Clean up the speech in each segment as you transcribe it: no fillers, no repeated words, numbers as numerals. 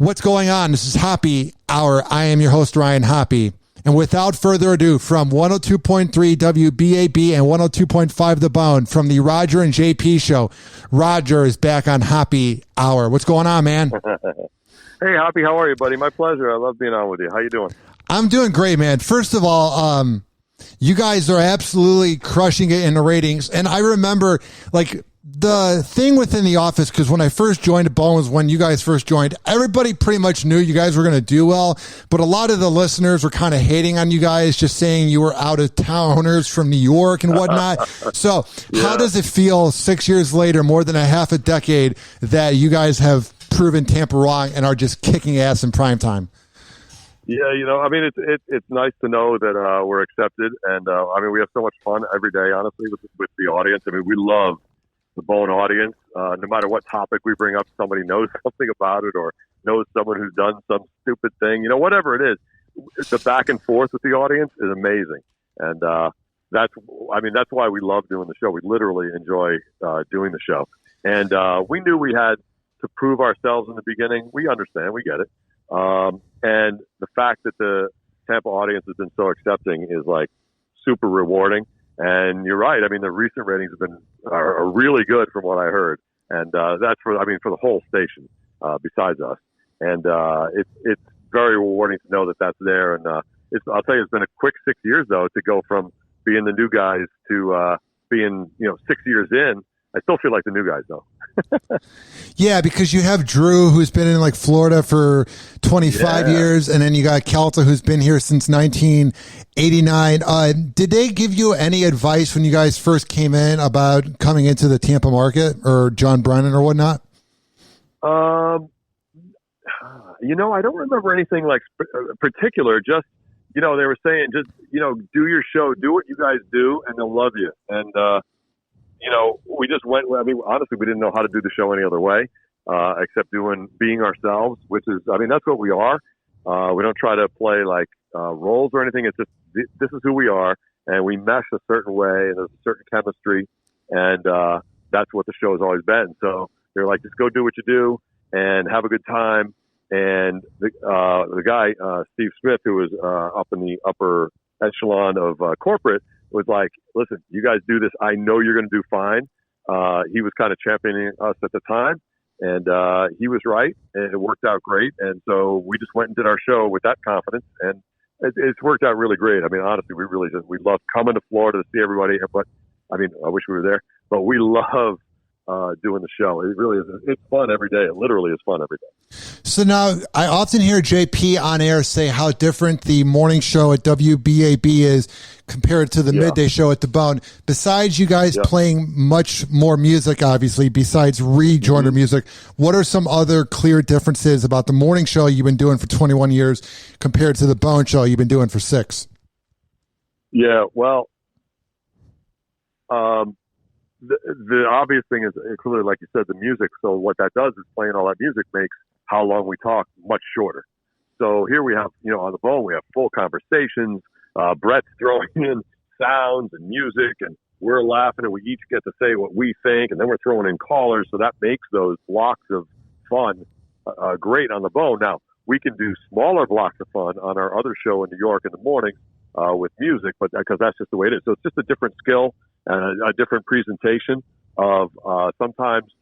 What's going on? This is Hoppe Hour. I am your host, Ryan Hoppe. And without further ado, from 102.3 WBAB and 102.5 The Bone, from the Roger and JP show, Roger is back on Hoppe Hour. What's going on, man? Hey, Hoppe, how are you, buddy? My pleasure. I love being on with you. How you doing? I'm doing great, man. First of all, you guys are absolutely crushing it in the ratings. And I remember, like, the thing within the office, because when I first joined the Bones, when you guys first joined, everybody pretty much knew you guys were going to do well, but a lot of the listeners were kind of hating on you guys, just saying you were out of towners from New York and whatnot. So how does it feel 6 years later, more than a half a decade, that you guys have proven Tampa wrong and are just kicking ass in prime time? Yeah, you know, I mean, it's nice to know that we're accepted, and I mean, we have so much fun every day, honestly, with the audience. I mean, we love the Bone audience. No matter what topic we bring up, somebody knows something about it or knows someone who's done some stupid thing. You know, whatever it is, the back and forth with the audience is amazing, and that's why we love doing the show. We literally enjoy doing the show, and we knew we had to prove ourselves in the beginning. We understand, we get it. And the fact that the Tampa audience has been so accepting is like super rewarding. And you're right. I mean, the recent ratings are really good from what I heard. And, that's for the whole station, besides us. And, it's very rewarding to know that that's there. And, I'll tell you, it's been a quick 6 years though, to go from being the new guys to, being, 6 years in. I still feel like the new guys, though. Yeah, because you have Drew, who's been in like Florida for 25 years, and then you got Kelta, who's been here since 1989. Did they give you any advice when you guys first came in about coming into the Tampa market, or John Brennan or whatnot? I don't remember anything like particular. Just, they were saying, just, do your show, do what you guys do, and they'll love you. And, we just went. I mean, honestly, we didn't know how to do the show any other way, except being ourselves, which is, that's what we are. We don't try to play like roles or anything. It's just, this is who we are, and we mesh a certain way, and there's a certain chemistry, and that's what the show has always been. So they're like, just go do what you do and have a good time. And the guy, Steve Smith, who was up in the upper echelon of corporate, was like, listen, you guys do this. I know you're going to do fine. He was kind of championing us at the time, and he was right, and it worked out great. And so we just went and did our show with that confidence, and it's worked out really great. I mean, honestly, we love coming to Florida to see everybody. But I mean, I wish we were there, but we love doing the show. It really is. It's fun every day. It literally is fun every day. So now I often hear JP on air say how different the morning show at WBAB is compared to the midday show at the Bone. Besides you guys playing much more music, obviously, besides rejoiner music, what are some other clear differences about the morning show you've been doing for 21 years compared to the Bone show you've been doing for 6? Yeah, well, the obvious thing is clearly, like you said, the music. So what that does is playing all that music makes how long we talk much shorter. So here we have, on the Bone, we have full conversations. Brett's throwing in sounds and music, and we're laughing, and we each get to say what we think, and then we're throwing in callers. So that makes those blocks of fun great on the Bone. Now, we can do smaller blocks of fun on our other show in New York in the morning with music, but because that's just the way it is. So it's just a different skill and a different presentation of sometimes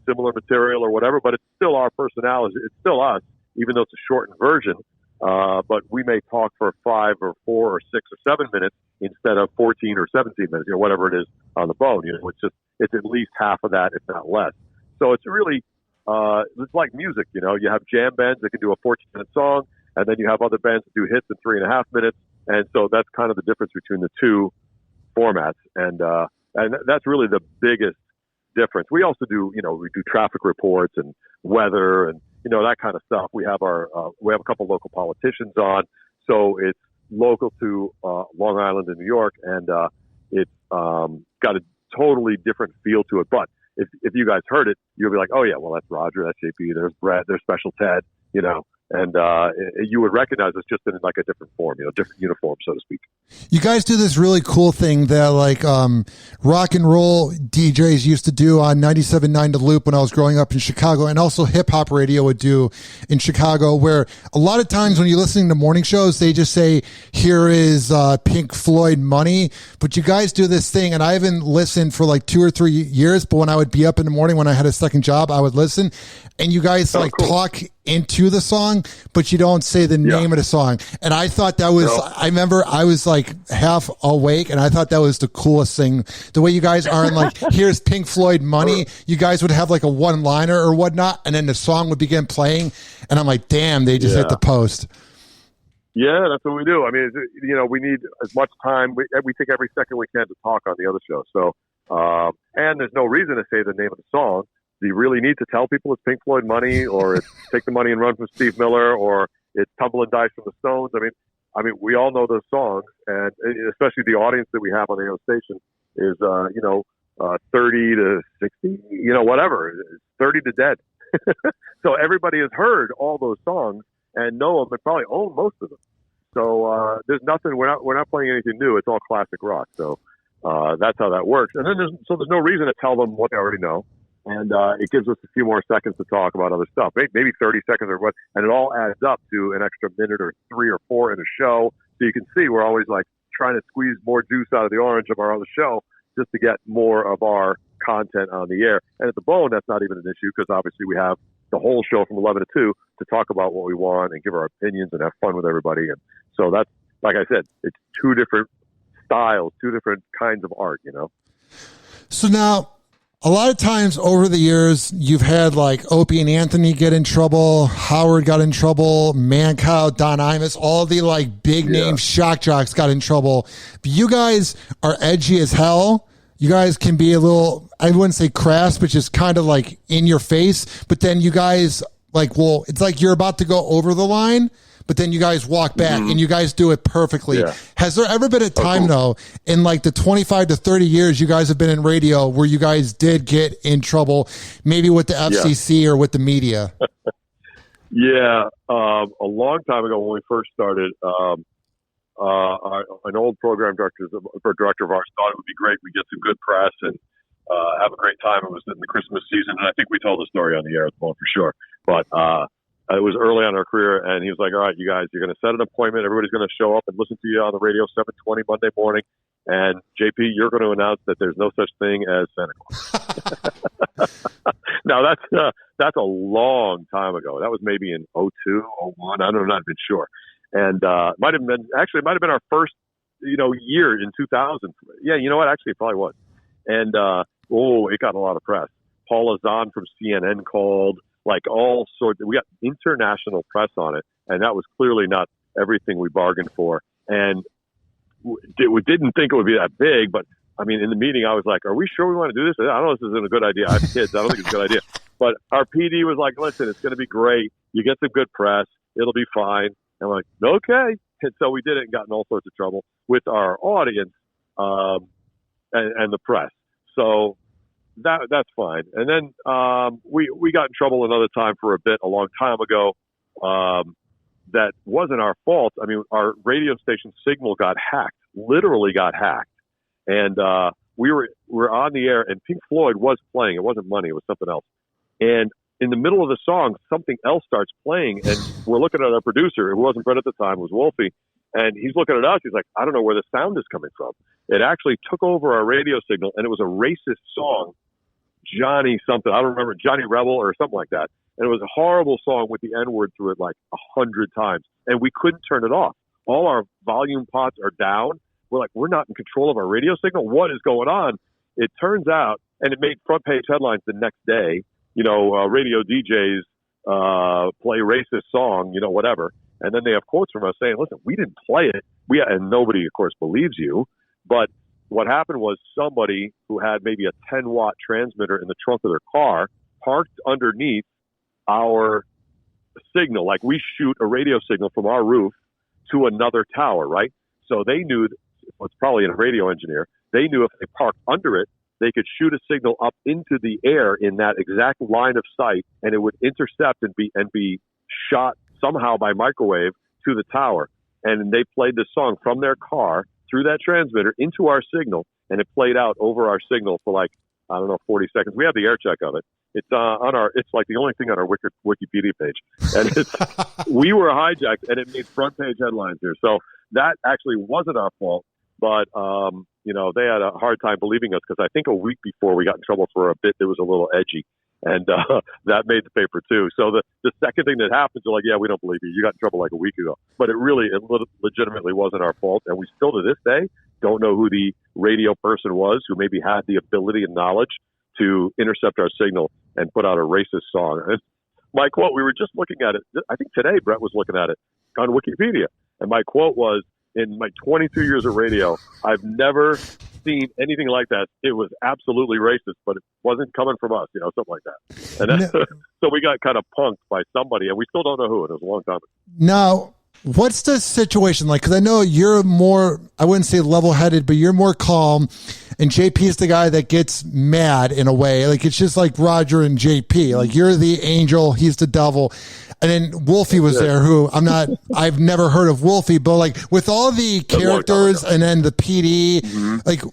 similar material or whatever, but it's still our personality. It's still us, even though it's a shortened version. But we may talk for 5 or 4 or 6 or 7 minutes instead of 14 or 17 minutes, whatever it is on the Bone. It's at least half of that, if not less. So it's really, it's like music. You have jam bands that can do a 14-minute song, and then you have other bands that do hits in 3.5 minutes. And so that's kind of the difference between the two formats. And that's really the biggest difference. We also do, we do traffic reports and weather and, that kind of stuff. We have we have a couple local politicians on, so it's local to Long Island and New York, and it's got a totally different feel to it. But if you guys heard it, you'll be like, oh yeah, well, that's Roger, that's JP, there's Brett, there's Special Ted, and you would recognize it's just in like a different form, different uniform, so to speak. You guys do this really cool thing that like rock and roll DJs used to do on 97.9 The Loop when I was growing up in Chicago, and also hip hop radio would do in Chicago, where a lot of times when you're listening to morning shows, they just say, here is Pink Floyd Money. But you guys do this thing, and I haven't listened for like 2 or 3 years, but when I would be up in the morning when I had a second job, I would listen, and you guys cool. Talk into the song, but you don't say the name of the song. And I thought that was, I remember I was like half awake, and I thought that was the coolest thing. The way you guys aren't like, here's Pink Floyd Money. You guys would have like a one-liner or whatnot, and then the song would begin playing, and I'm like, damn, they just hit the post. Yeah, that's what we do. I mean, we need as much time. We take every second we can to talk on the other show. So, and there's no reason to say the name of the song. Do you really need to tell people it's Pink Floyd Money, or it's Take the Money and Run from Steve Miller, or it's Tumble and Dice from the Stones? I mean, we all know those songs, and especially the audience that we have on the radio station is, 30 to 60, whatever, 30 to dead. So everybody has heard all those songs and know them and probably own most of them. So there's nothing. We're not playing anything new. It's all classic rock. So that's how that works. And then there's no reason to tell them what they already know. And it gives us a few more seconds to talk about other stuff, maybe 30 seconds or what, and it all adds up to an extra minute or 3 or 4 in a show. So you can see we're always like trying to squeeze more juice out of the orange of our other show just to get more of our content on the air. And at the Bone, that's not even an issue because obviously we have the whole show from 11 to 2 to talk about what we want and give our opinions and have fun with everybody. And so that's, like I said, it's 2 different styles, 2 different kinds of art, So now, a lot of times over the years, you've had like Opie and Anthony get in trouble, Howard got in trouble, Mancow, Don Imus, all the like big name shock jocks got in trouble. But you guys are edgy as hell. You guys can be a little, I wouldn't say crass, but just kind of like in your face. But then you guys it's like you're about to go over the line, but then you guys walk back and you guys do it perfectly. Yeah. Has there ever been a time though, in like the 25 to 30 years you guys have been in radio where you guys did get in trouble, maybe with the FCC or with the media? A long time ago when we first started, an old program director of ours thought it would be great. We get some good press and have a great time. It was in the Christmas season, and I think we told the story on the air at the moment for sure. But it was early on in our career, and he was like, all right, you guys, you're going to set an appointment. Everybody's going to show up and listen to you on the radio 7:20 Monday morning. And, JP, you're going to announce that there's no such thing as Santa Claus. Now, that's a long time ago. That was maybe in 02, 01. I'm not even sure. And it might have been our first, year in 2000. Yeah, you know what? Actually, it probably was. And, it got a lot of press. Paula Zahn from CNN called, like all sorts. We got international press on it, and that was clearly not everything we bargained for. And we didn't think it would be that big, but I mean, in the meeting, I was like, "Are we sure we want to do this? I don't know if this isn't a good idea. I have kids. I don't think it's a good idea." But our PD was like, "Listen, it's going to be great. You get some good press. It'll be fine." And we're like, "Okay." And so we did it and got in all sorts of trouble with our audience and the press. So that's fine. And then we got in trouble another time for a bit a long time ago. That wasn't our fault. I mean, our radio station signal got hacked, literally got hacked. And we were on the air, and Pink Floyd was playing. It wasn't Money. It was something else. And in the middle of the song, something else starts playing, and we're looking at our producer, who wasn't Brett at the time, it was Wolfie, and he's looking at us. He's like, I don't know where the sound is coming from. It actually took over our radio signal, and it was a racist song, Johnny something. I don't remember, Johnny Rebel or something like that. And it was a horrible song with the N-word through it like 100 times, and we couldn't turn it off. All our volume pots are down. We're like, we're not in control of our radio signal. What is going on? It turns out, and it made front page headlines the next day, radio DJs play racist song, whatever. And then they have quotes from us saying, listen, we didn't play it. And nobody, of course, believes you. But what happened was somebody who had maybe a 10-watt transmitter in the trunk of their car parked underneath our signal. Like we shoot a radio signal from our roof to another tower, right? So they knew, it's probably a radio engineer, they knew if they parked under it, they could shoot a signal up into the air in that exact line of sight, and it would intercept and be shot somehow by microwave to the tower. And they played this song from their car through that transmitter into our signal, and it played out over our signal for like, I don't know, 40 seconds. We have the air check of it. It's it's like the only thing on our Wikipedia page. And we were hijacked, and it made front page headlines here. So that actually wasn't our fault, but, they had a hard time believing us because I think a week before we got in trouble for a bit that was a little edgy. And that made the paper too. So the second thing that happens, they're like, yeah, we don't believe you. You got in trouble like a week ago. But it legitimately wasn't our fault. And we still to this day don't know who the radio person was who maybe had the ability and knowledge to intercept our signal and put out a racist song. And my quote, we were just looking at it. I think today Brett was looking at it on Wikipedia. And my quote was, in my 22 years of radio, I've never seen anything like that. It was absolutely racist, but it wasn't coming from us, something like that. And so we got kind of punked by somebody, and we still don't know who. It was a long time ago. Now, what's the situation like? Because I know you're more, I wouldn't say level-headed, but you're more calm, and JP's the guy that gets mad in a way. Like, it's just like Roger and JP. Like, you're the angel, he's the devil. And then Wolfie was there, who I've never heard of Wolfie, but like with all the characters and then the PD, like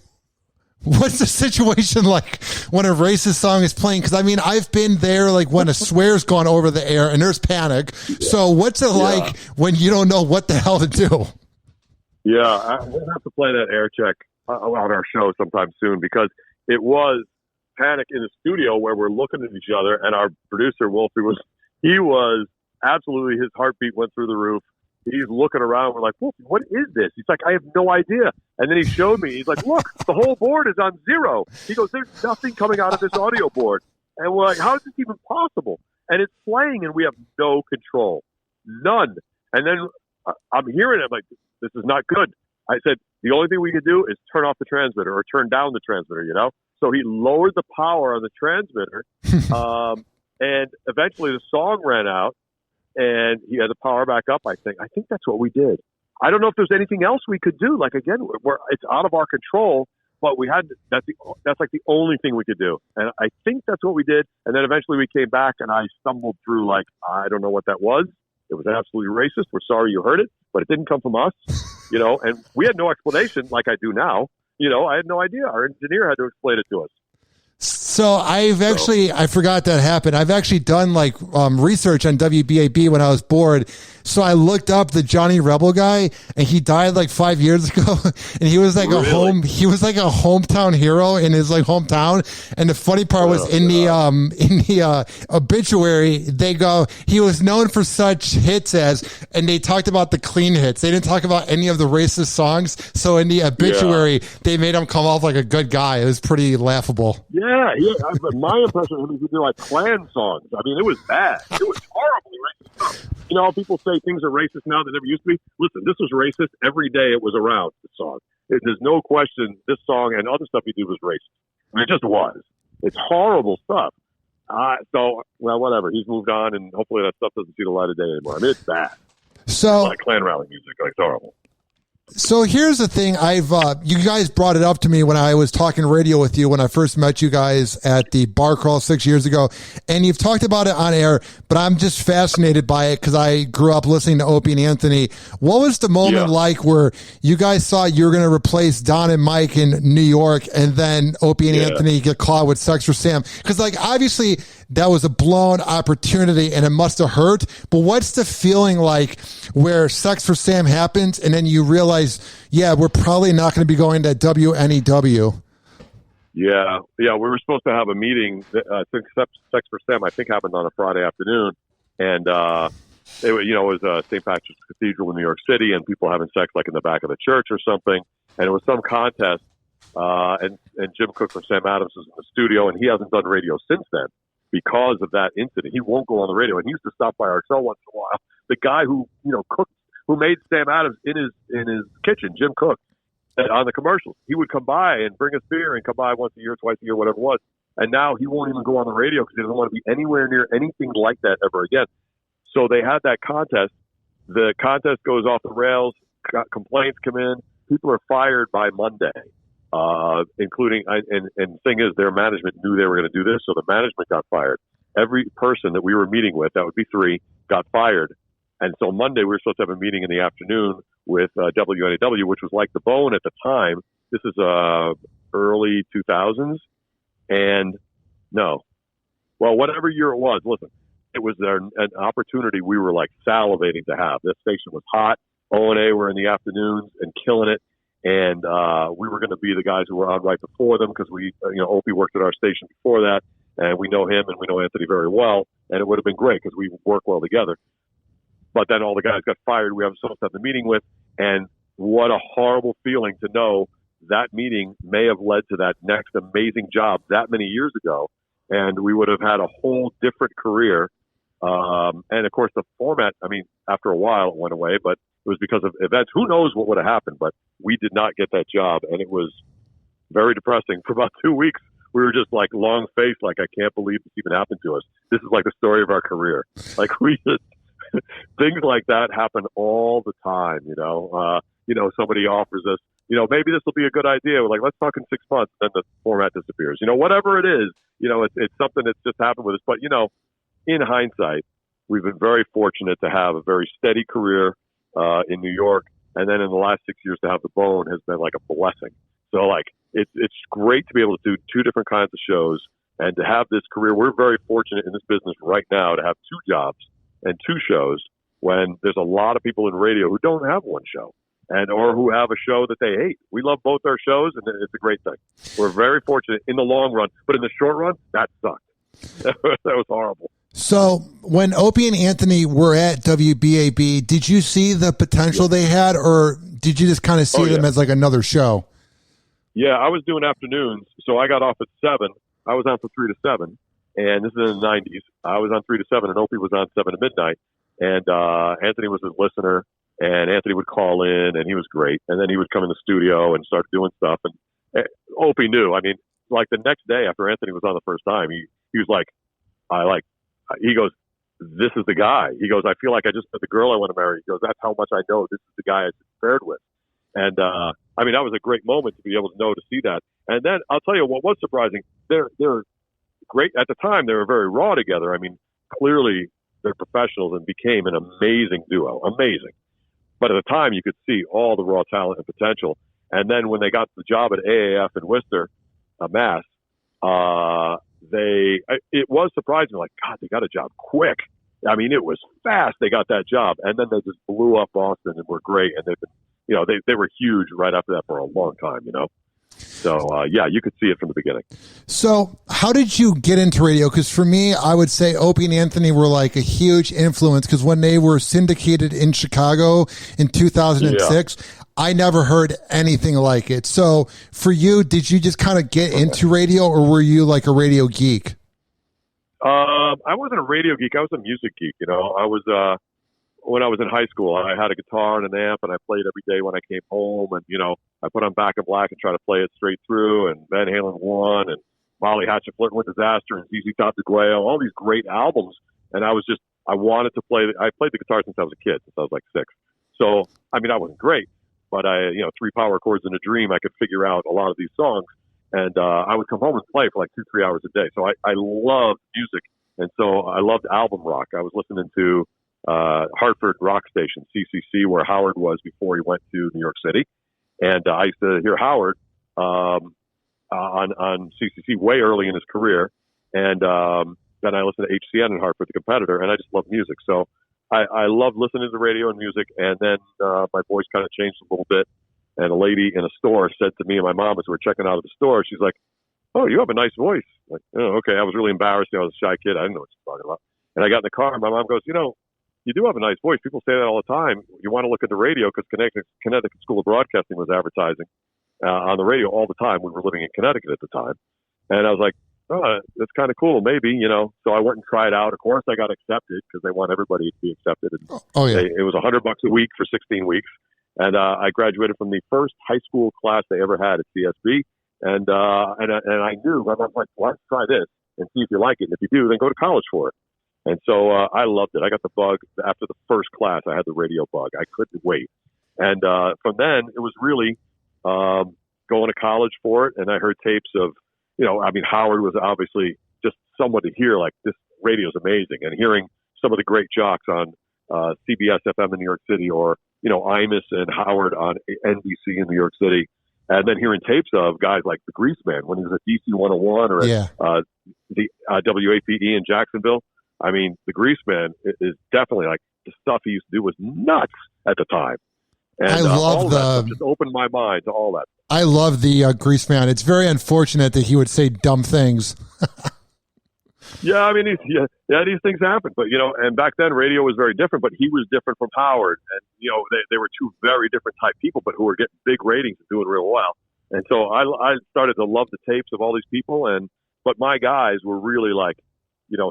what's the situation like when a racist song is playing? Because I mean, I've been there like when a swear's gone over the air and there's panic. So what's it like when you don't know what the hell to do? Yeah, we'll have to play that air check on our show sometime soon because it was panic in the studio where we're looking at each other and our producer, Wolfie, was absolutely, his heartbeat went through the roof. He's looking around. We're like, Wolfie, what is this? He's like, I have no idea. And then he showed me. He's like, look, the whole board is on zero. He goes, there's nothing coming out of this audio board. And we're like, how is this even possible? And it's playing, and we have no control. None. And then I'm hearing it. I'm like, this is not good. I said, the only thing we can do is turn off the transmitter or turn down the transmitter, So he lowered the power on the transmitter. And eventually the song ran out, and he had the power back up, I think. I think that's what we did. I don't know if there's anything else we could do. Like, again, it's out of our control, but that's like the only thing we could do. And I think that's what we did. And then eventually we came back, and I stumbled through, like, I don't know what that was. It was absolutely racist. We're sorry you heard it, but it didn't come from us, and we had no explanation like I do now. I had no idea. Our engineer had to explain it to us. So I forgot that happened. I've actually done like research on WBAB when I was bored. So I looked up the Johnny Rebel guy, and he died like 5 years ago. And he was like he was like a hometown hero in his like hometown. And the funny part was in the obituary, they go, he was known for such hits as, and they talked about the clean hits. They didn't talk about any of the racist songs. So in the obituary, they made him come off like a good guy. It was pretty laughable. Yeah. My impression of him is he did like Klan songs. I mean, it was bad. It was horribly racist stuff. People say things are racist now that never used to be. Listen, this was racist every day it was around, this song. There's no question this song and other stuff he did was racist. I mean, it just was. It's horrible stuff. Whatever. He's moved on, and hopefully that stuff doesn't see the light of day anymore. I mean, it's bad. So, it's like Klan rally music. Like, it's horrible. So here's the thing. You guys brought it up to me when I was talking radio with you when I first met you guys at the bar crawl 6 years ago, and you've talked about it on air, but I'm just fascinated by it because I grew up listening to Opie and Anthony. What was the moment like where you guys thought you were going to replace Don and Mike in New York, and then Opie and Anthony get caught with Sex for Sam? Because like obviously that was a blown opportunity and it must have hurt, but what's the feeling like where Sex for Sam happens and then you realize, we're probably not going to be going to WNEW? Yeah, we were supposed to have a meeting. Sex for Sam, I think, happened on a Friday afternoon, and it was St. Patrick's Cathedral in New York City, and people having sex like in the back of the church or something, and it was some contest, and Jim Cook from Sam Adams was in the studio, and he hasn't done radio since then because of that incident. He won't go on the radio, and he used to stop by our show once in a while. The guy who cooked, who made Sam Adams in his kitchen, Jim Cook, on the commercials, he would come by and bring us beer and come by once a year, twice a year, whatever it was. And now he won't even go on the radio because he doesn't want to be anywhere near anything like that ever again. So they had that contest. The contest goes off the rails. Complaints come in. People are fired by Monday, including and the thing is, their management knew they were going to do this, so the management got fired. Every person that we were meeting with, that would be 3, got fired And so Monday we were supposed to have a meeting in the afternoon with WNAW, which was like the Bone at the time. This is early 2000s, and no, well, whatever year it was. Listen, it was an opportunity we were like salivating to have. This station was hot. O&A were in the afternoons and killing it. And we were going to be the guys who were on right before them because Opie worked at our station before that, and we know him and we know Anthony very well. And it would have been great because we work well together. But then all the guys got fired. We haven't supposed to have the meeting with, and what a horrible feeling to know that meeting may have led to that next amazing job that many years ago, and we would have had a whole different career. And of course, the format, I mean, after a while it went away, but it was because of events. Who knows what would have happened, but we did not get that job, and it was very depressing. For about 2 weeks, we were just like long faced, like, I can't believe this even happened to us. This is like the story of our career. Like, we just, things like that happen all the time, somebody offers us, maybe this will be a good idea. We're like, let's talk in 6 months. Then the format disappears. Whatever it is, it's something that's just happened with us. But, in hindsight, we've been very fortunate to have a very steady career in New York. And then in the last 6 years to have the Bone has been like a blessing. So like, it's great to be able to do two different kinds of shows and to have this career. We're very fortunate in this business right now to have two jobs and two shows when there's a lot of people in radio who don't have one show or who have a show that they hate. We love both our shows, and it's a great thing. We're very fortunate in the long run, but in the short run, that sucked. That was horrible. So when Opie and Anthony were at WBAB, did you see the potential they had, or did you just kind of see them as like another show? Yeah, I was doing afternoons, so I got off at 7. I was on from 3 to 7, and this is in the 90s. I was on 3 to 7, and Opie was on 7 to midnight. And Anthony was his listener, and Anthony would call in, and he was great. And then he would come in the studio and start doing stuff. And Opie knew. I mean, like the next day after Anthony was on the first time, he was like, he goes, this is the guy. He goes, I feel like I just met the girl I want to marry. He goes, that's how much I know this is the guy I just paired with. And, I mean, that was a great moment to be able to see that. And then I'll tell you what was surprising. They're great. At the time, they were very raw together. I mean, clearly they're professionals and became an amazing duo. Amazing. But at the time, you could see all the raw talent and potential. And then when they got the job at AAF in Worcester, Mass, it was surprising. Like, God, they got a job quick. I mean, it was fast. They got that job, and then they just blew up Boston and were great. And they've been, they were huge right after that for a long time. So yeah, you could see it from the beginning. So how did you get into radio? Because for me, I would say Opie and Anthony were like a huge influence. Because when they were syndicated in Chicago in 2006. I never heard anything like it. So for you, did you just kind of get into radio, or were you like a radio geek? I wasn't a radio geek. I was a music geek. I was, when I was in high school, I had a guitar and an amp, and I played every day when I came home. And, I put on Back in Black and try to play it straight through, and Van Halen 1 and Molly Hatchet Flirting with Disaster and ZZ Top de Guayo, all these great albums. And I wanted to play. I played the guitar since I was a kid, since I was like 6. So, I mean, I wasn't great. But 3 power chords in a dream, I could figure out a lot of these songs. And I would come home and play for like 2-3 hours a day. So I loved music. And so I loved album rock. I was listening to Hartford rock station, CCC, where Howard was before he went to New York City. And I used to hear Howard on CCC way early in his career. And then I listened to HCN in Hartford, the competitor, and I just loved music. So I love listening to radio and music, and then my voice kind of changed a little bit. And a lady in a store said to me and my mom as we were checking out of the store, she's like, "Oh, you have a nice voice." I'm like, "Oh, okay." I was really embarrassed. I was a shy kid. I didn't know what she was talking about. And I got in the car, and my mom goes, "You do have a nice voice. People say that all the time. You want to look at the radio," because Connecticut School of Broadcasting was advertising on the radio all the time. We were living in Connecticut at the time. And I was like, "Oh, that's kind of cool, maybe, So I went and tried out. Of course, I got accepted because they want everybody to be accepted. And it was $100 a week for 16 weeks. And I graduated from the first high school class they ever had at CSB. And I knew, I was like, let's try this and see if you like it. And if you do, then go to college for it. And so I loved it. I got the bug after the first class. I had the radio bug. I couldn't wait. And from then, it was really going to college for it. And I heard tapes of, Howard was obviously just someone to hear, like, this radio is amazing. And hearing some of the great jocks on CBS FM in New York City, or Imus and Howard on NBC in New York City, and then hearing tapes of guys like the Greaseman when he was at DC 101 or at the WAPE in Jacksonville. I mean, the Greaseman is definitely, like, the stuff he used to do was nuts at the time. And I love all that stuff just opened my mind to all that. I love the Greaseman. It's very unfortunate that he would say dumb things. Yeah, I mean, these things happen. But, and back then radio was very different, but he was different from Howard. And, they were two very different type people, but who were getting big ratings and doing real well. And so I started to love the tapes of all these people. But my guys were really like,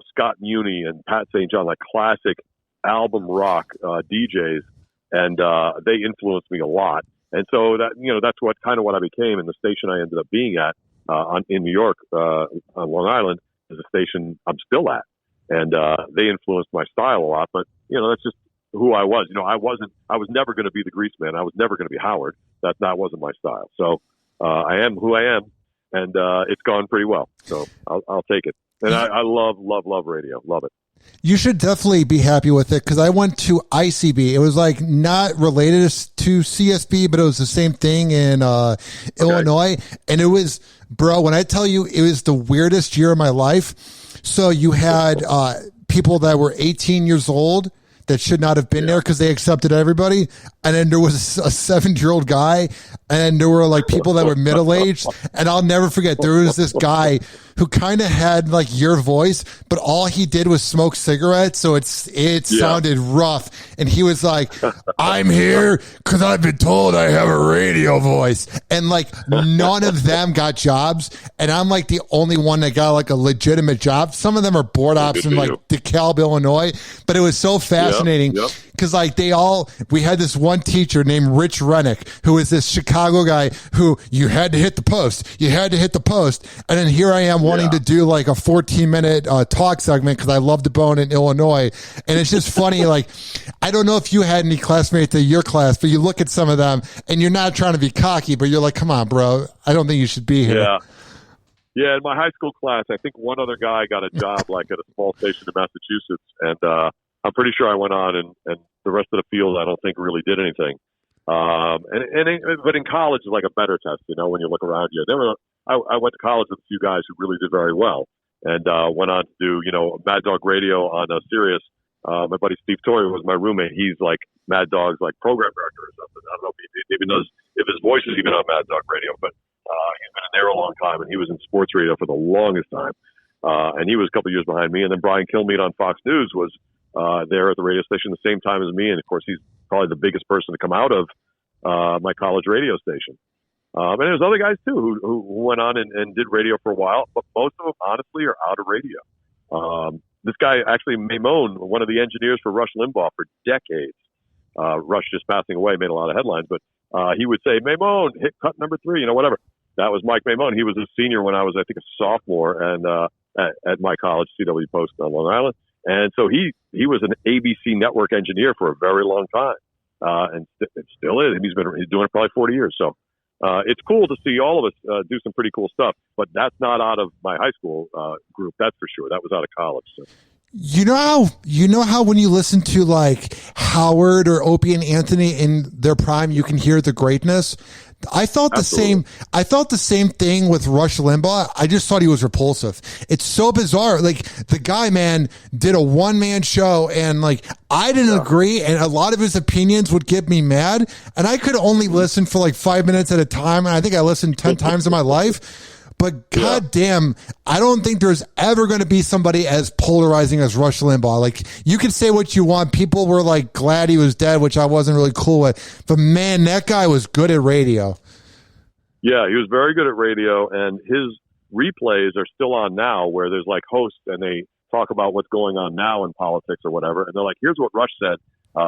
Scott Muni and Pat St. John, like classic album rock DJs. And they influenced me a lot. And so that's what I became. And the station I ended up being at in New York, on Long Island, is a station I'm still at. And they influenced my style a lot. But, that's just who I was. I was never going to be the Greaseman. I was never going to be Howard. That wasn't my style. So I am who I am. And it's gone pretty well. So I'll take it. And I love radio. Love it. You should definitely be happy with it, because I went to ICB. It was like not related to CSB, but it was the same thing in Illinois. And it was, bro, when I tell you, it was the weirdest year of my life. So you had people that were 18 years old that should not have been there because they accepted everybody. And then there was a 7-year-old guy, and there were like people that were middle-aged. And I'll never forget, there was this guy who kind of had like your voice, but all he did was smoke cigarettes. So it sounded rough. And he was like, I'm here because I've been told I have a radio voice. And like none of them got jobs. And I'm like the only one that got like a legitimate job. Some of them are board ops in like DeKalb, Illinois. But it was so fascinating because like we had this one teacher named Rich Rennick, who was this Chicago guy who you had to hit the post. You had to hit the post. And then here I am wanting to do like a 14-minute talk segment because I love the bone in Illinois. And it's just funny. Like, I don't know if you had any classmates in your class, but you look at some of them and you're not trying to be cocky, but you're like, come on, bro. I don't think you should be here. Yeah. Yeah. In my high school class, I think one other guy got a job like at a small station in Massachusetts. And I'm pretty sure I went on and the rest of the field, I don't think really did anything. But in college is like a better test, when you look around you. I went to college with a few guys who really did very well, and went on to do, Mad Dog Radio on Sirius. My buddy Steve Torrey was my roommate. He's like Mad Dog's like program director or something. I don't know if he even knows if his voice is even on Mad Dog Radio, but he's been in there a long time, and he was in sports radio for the longest time. And he was a couple of years behind me. And then Brian Kilmeade on Fox News was there at the radio station the same time as me. And of course, he's probably the biggest person to come out of my college radio station. And there's other guys too who went on and did radio for a while, but most of them honestly are out of radio. This guy actually, Maimone, one of the engineers for Rush Limbaugh for decades. Rush just passing away made a lot of headlines, but he would say, Maimone, hit cut number 3, whatever. That was Mike Maimone. He was a senior when I was, I think, a sophomore and at my college, CW Post on Long Island. And so he was an ABC network engineer for a very long time, and it still is. And he's doing it probably 40 years. So it's cool to see all of us do some pretty cool stuff. But that's not out of my high school group, that's for sure. That was out of college. So. You know how when you listen to like Howard or Opie and Anthony in their prime, you can hear the greatness. I felt Absolutely. I felt the same thing with Rush Limbaugh. I just thought he was repulsive. It's so bizarre. Like the guy, man, did a one-man show, and like I didn't agree, and a lot of his opinions would get me mad. And I could only listen for like 5 minutes at a time, and I think I listened 10 times in my life. But goddamn, I don't think there's ever going to be somebody as polarizing as Rush Limbaugh. Like, you can say what you want. People were like glad he was dead, which I wasn't really cool with. But man, that guy was good at radio. Yeah, he was very good at radio, and his replays are still on now, where there's like hosts and they talk about what's going on now in politics or whatever. And they're like, here's what Rush said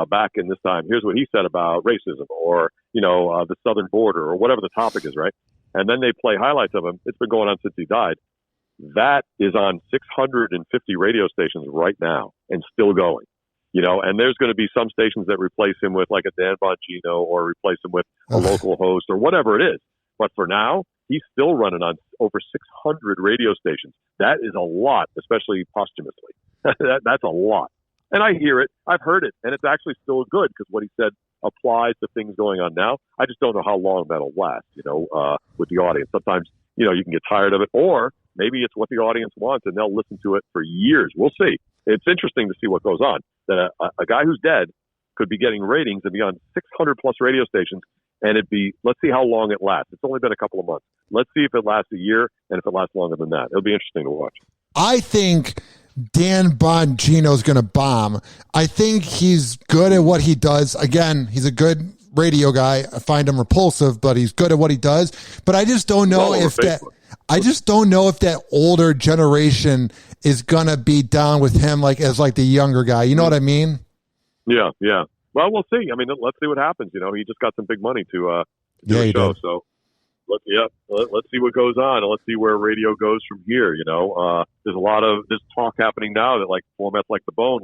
back in this time. Here's what he said about racism or, the southern border or whatever the topic is, right? And then they play highlights of him. It's been going on since he died. That is on 650 radio stations right now and still going. And there's going to be some stations that replace him with like a Dan Bongino or replace him with a local host or whatever it is. But for now, he's still running on over 600 radio stations. That is a lot, especially posthumously. That's a lot. And I hear it. I've heard it. And it's actually still good because what he said applies to things going on now. I just don't know how long that'll last, with the audience. Sometimes, you can get tired of it, or maybe it's what the audience wants and they'll listen to it for years. We'll see. It's interesting to see what goes on. That a guy who's dead could be getting ratings and be on 600 plus radio stations, and let's see how long it lasts. It's only been a couple of months. Let's see if it lasts a year and if it lasts longer than that. It'll be interesting to watch. I think Dan Bongino's going to bomb. I think he's good at what he does. Again, he's a good radio guy. I find him repulsive, but he's good at what he does. But I just don't know if that older generation is going to be down with him as the younger guy. You know what I mean? Yeah. Well, we'll see. I mean, let's see what happens. He just got some big money to do a show. Did. So let's see what goes on, and let's see where radio goes from here. There's a lot of this talk happening now that formats like the Bone,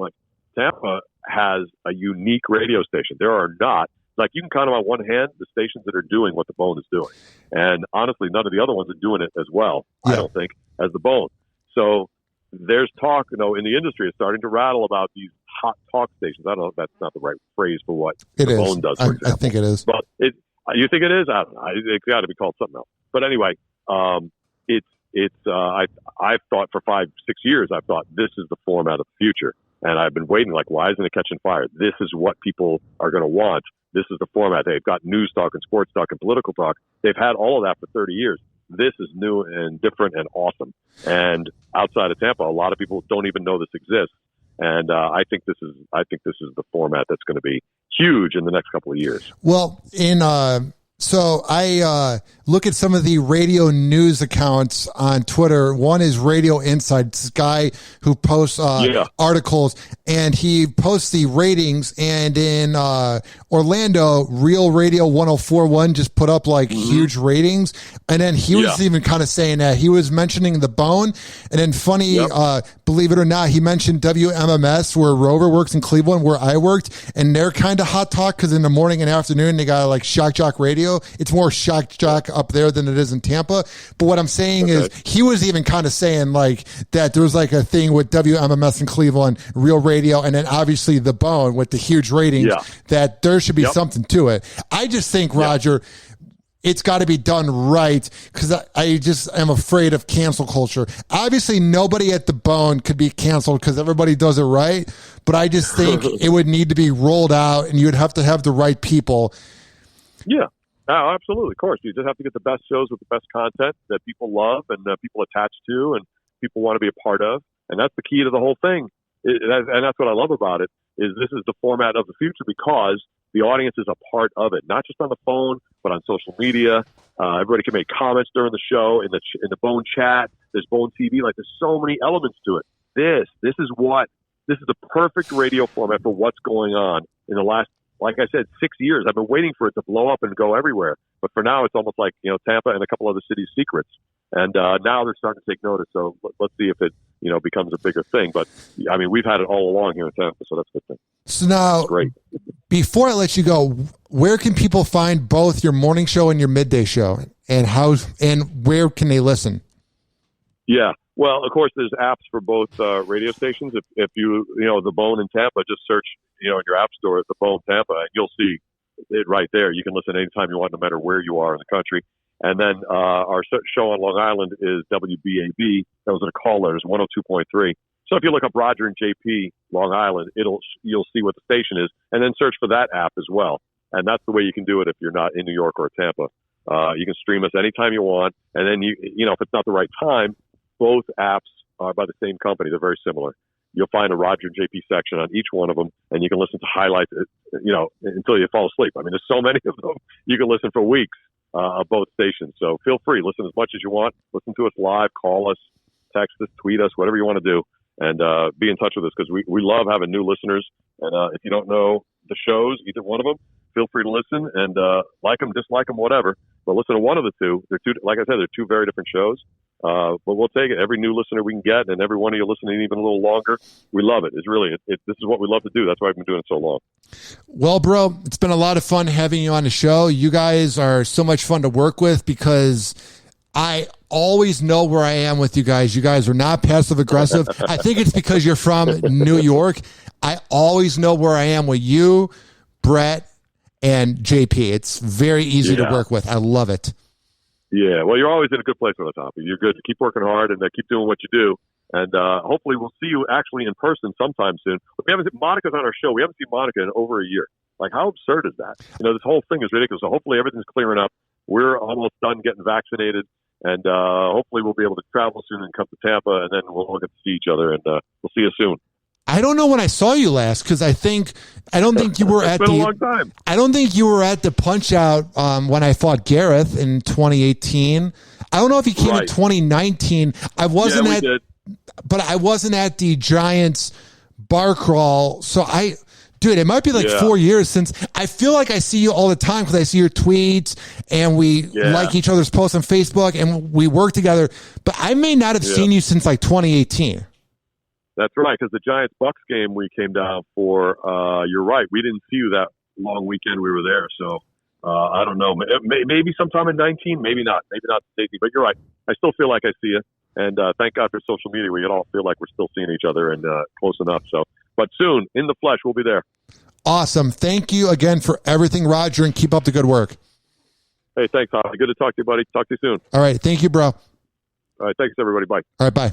Tampa has a unique radio station. There are not, you can count them on one hand, the stations that are doing what the Bone is doing. And honestly, none of the other ones are doing it as well, I don't think, as the Bone. So there's talk, in the industry is starting to rattle about these hot talk stations. I don't know if that's not the right phrase for what the Bone does, for example. I think it is. But you think it is? I don't know. It's got to be called something else. But anyway, I've thought for 5-6 years, I've thought this is the format of the future. And I've been waiting, why isn't it catching fire? This is what people are going to want. This is the format. They've got news talk and sports talk and political talk. They've had all of that for 30 years. This is new and different and awesome. And outside of Tampa, a lot of people don't even know this exists. And I think this is the format that's going to be huge in the next couple of years. Well, so I look at some of the radio news accounts on Twitter. One is Radio Insight. It's this guy who posts articles, and he posts the ratings. And in Orlando, Real Radio 104.1 just put up huge ratings. And then he was even kind of saying that he was mentioning the Bone. And then funny, believe it or not, he mentioned WMMS, where Rover works in Cleveland, where I worked. And they're kind of hot talk because in the morning and afternoon, they got Shock Jock Radio. It's more Shock Jock up there than it is in Tampa. But what I'm saying is he was even kind of saying that there was a thing with WMMS in Cleveland, Real Radio, and then obviously the Bone with the huge ratings, that there should be something to it. I just think, Roger, it's got to be done right, because I just am afraid of cancel culture. Obviously, nobody at the Bone could be canceled because everybody does it right. But I just think it would need to be rolled out, and you'd have to have the right people. Yeah. Oh, absolutely. Of course. You just have to get the best shows with the best content that people love and people attach to and people want to be a part of. And that's the key to the whole thing. And that's what I love about it, is this is the format of the future because the audience is a part of it, not just on the phone, but on social media. Everybody can make comments during the show, in the Bone chat. There's Bone TV. There's so many elements to it. This is the perfect radio format for what's going on in the last, like I said, 6 years. I've been waiting for it to blow up and go everywhere. But for now, it's almost like, Tampa and a couple other cities' secrets. And now they're starting to take notice. So let's see if it, becomes a bigger thing. But, I mean, we've had it all along here in Tampa, so that's a good thing. So now, great. Before I let you go, where can people find both your morning show and your midday show? And where can they listen? Yeah. Well, of course, there's apps for both radio stations. If you, the Bone in Tampa, just search, in your app store, the Bone Tampa, and you'll see it right there. You can listen anytime you want, no matter where you are in the country. And then our show on Long Island is WBAB. That was in a call letters, 102.3. So if you look up Roger and JP Long Island, you'll see what the station is, and then search for that app as well. And that's the way you can do it if you're not in New York or Tampa. You can stream us anytime you want, and then if it's not the right time, both apps are by the same company. They're very similar. You'll find a Roger and JP section on each one of them, and you can listen to highlights, until you fall asleep. I mean, there's so many of them. You can listen for weeks of both stations. So feel free. Listen as much as you want. Listen to us live. Call us. Text us. Tweet us. Whatever you want to do. And be in touch with us, because we love having new listeners. And if you don't know the shows, either one of them, feel free to listen and like them, dislike them, whatever. But listen to one of the two. They're two, like I said, they're two very different shows. But we'll take it. Every new listener we can get, and every one of you listening even a little longer, we love it. It's really, this is what we love to do. That's why I've been doing it so long. Well, bro, it's been a lot of fun having you on the show. You guys are so much fun to work with, because I always know where I am with you guys. You guys are not passive aggressive. I think it's because you're from New York. I always know where I am with you, Brett, and JP. It's very easy to work with. I love it. Yeah, well, you're always in a good place on the topic. You're good. Keep working hard and keep doing what you do. And hopefully we'll see you actually in person sometime soon. But we haven't. Monica's on our show. We haven't seen Monica in over a year. Like, how absurd is that? This whole thing is ridiculous. So hopefully everything's clearing up. We're almost done getting vaccinated. And hopefully we'll be able to travel soon and come to Tampa. And then we'll all get to see each other. And we'll see you soon. I don't know when I saw you last because I don't think you were it's at been a long time. I don't think you were at the Punch Out when I fought Gareth in 2018. I don't know if you came in 2019. I wasn't but I wasn't at the Giants bar crawl. So dude, it might be like 4 years since. I feel like I see you all the time because I see your tweets and we like each other's posts on Facebook and we work together. But I may not have seen you since like 2018. That's right, because the Giants-Bucks game we came down for, you're right, we didn't see you that long weekend we were there. So I don't know. Maybe sometime in 19, maybe not. Maybe not safety, but you're right. I still feel like I see you. And thank God for social media. We can all feel like we're still seeing each other and close enough. So, but soon, in the flesh, we'll be there. Awesome. Thank you again for everything, Roger, and keep up the good work. Hey, thanks, Hoppe. Good to talk to you, buddy. Talk to you soon. All right. Thank you, bro. All right. Thanks, everybody. Bye. All right. Bye.